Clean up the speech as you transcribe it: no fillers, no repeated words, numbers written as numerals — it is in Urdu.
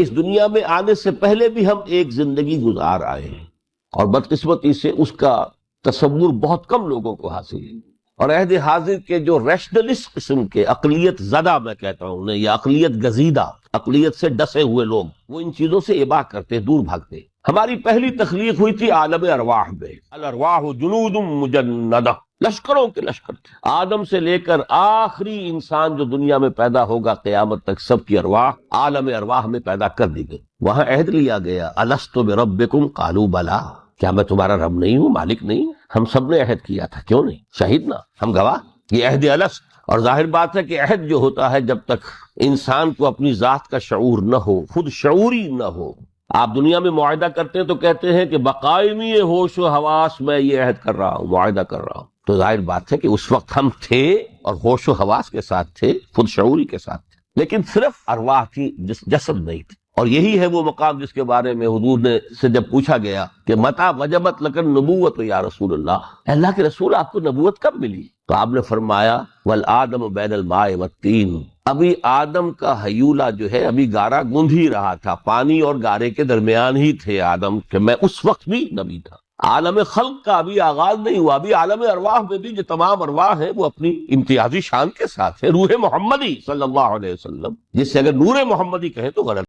اس دنیا میں آنے سے پہلے بھی ہم ایک زندگی گزار آئے ہیں، اور بدقسمتی سے اس کا تصور بہت کم لوگوں کو حاصل ہے۔ اور عہد حاضر کے جو ریشنلسٹ قسم کے عقلیت زدہ میں کہتا ہوں انہیں، یا عقلیت گزیدہ، عقلیت سے ڈسے ہوئے لوگ، وہ ان چیزوں سے اباع کرتے، دور بھاگتے۔ ہماری پہلی تخلیق ہوئی تھی عالم ارواح میں، الارواح جنود مجندہ، لشکروں کے لشکر تھے۔ آدم سے لے کر آخری انسان جو دنیا میں پیدا ہوگا قیامت تک، سب کی ارواح عالم ارواح میں پیدا کر دی گئی۔ وہاں عہد لیا گیا، الست بربکم قالوا بلی، کیا میں تمہارا رب نہیں ہوں، مالک نہیں ہوں؟ ہم سب نے عہد کیا تھا، کیوں نہیں؟ شہید نا، ہم گواہ، یہ عہد الست۔ اور ظاہر بات ہے کہ عہد جو ہوتا ہے، جب تک انسان کو اپنی ذات کا شعور نہ ہو، خود شعوری نہ ہو۔ آپ دنیا میں معاہدہ کرتے ہیں تو کہتے ہیں کہ بقائمی ہوش و حواس میں یہ عہد کر رہا ہوں، معاہدہ کر رہا ہوں، تو ظاہر بات ہے کہ اس وقت ہم تھے اور ہوش و حواس کے ساتھ تھے، خود شعوری کے ساتھ تھے، لیکن صرف ارواح تھی، جسد نہیں تھی۔ اور یہی ہے وہ مقام جس کے بارے میں حضور نے سے جب پوچھا گیا کہ متى وجبت لک النبوۃ یا رسول اللہ کے رسول، آپ کو نبوت کب ملی؟ تو آپ نے فرمایا والآدم بین الماء والطین، ابھی آدم کا حیولہ جو ہے ابھی گارا گوندھ ہی رہا تھا، پانی اور گارے کے درمیان ہی تھے آدم، کہ میں اس وقت بھی نبی تھا۔ عالم خلق کا ابھی آغاز نہیں ہوا، ابھی عالم ارواح میں بھی جو تمام ارواح ہیں وہ اپنی امتیازی شان کے ساتھ ہے۔ روح محمدی صلی اللہ علیہ وسلم، جس سے اگر نور محمدی کہیں تو غلط